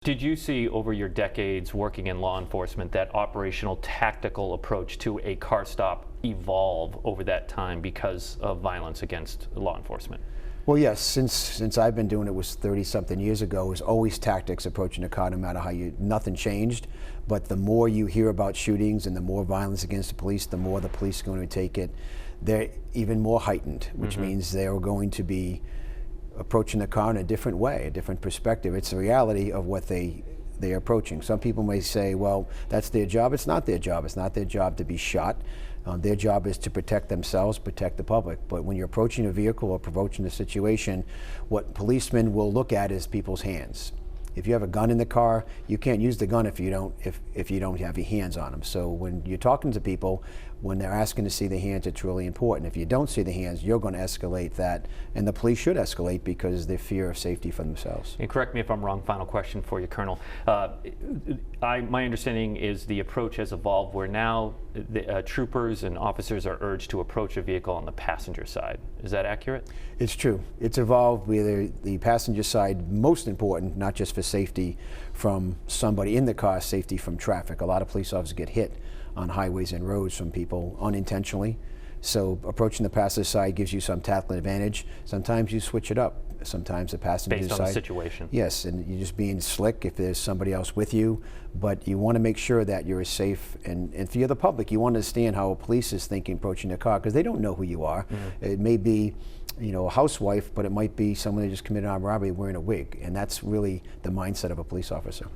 Did you see over your decades working in law enforcement that operational tactical approach to a car stop evolve over that time because of violence against law enforcement? Well, yes, since I've been doing it, was 30-something years ago, it was always tactics approaching a car, no matter how nothing changed. But the more you hear about shootings and the more violence against the police, the more the police are going to take it. They're even more heightened, which means they are going to be approaching the car in a different way, a different perspective. It's the reality of what they're approaching. Some people may say, well, that's their job. It's not their job. It's not their job to be shot. Their job is to protect themselves, protect the public. But when you're approaching a vehicle or approaching a situation, what policemen will look at is people's hands. If you have a gun in the car, you can't use the gun if you don't have your hands on them. So when you're talking to people, when they're asking to see the hands, it's really important. If you don't see the hands, you're going to escalate that, and the police should escalate because they fear of safety for themselves. And correct me if I'm wrong, final question for you, Colonel. My understanding is the approach has evolved where now the, troopers and officers are urged to approach a vehicle on the passenger side. Is that accurate? It's true. It's evolved where the passenger side, most important, not just for safety from somebody in the car, safety from traffic. A lot of police officers get hit on highways and roads from people unintentionally. So approaching the passenger side gives you some tactical advantage. Sometimes you switch it up. Sometimes the passenger side. Based on the situation. Yes, and you're just being slick if there's somebody else with you. But you want to make sure that you're safe. And for the public, you want to understand how a police is thinking approaching a car, because they don't know who you are. It may be, a housewife, but it might be someone that just committed an armed robbery wearing a wig. And that's really the mindset of a police officer.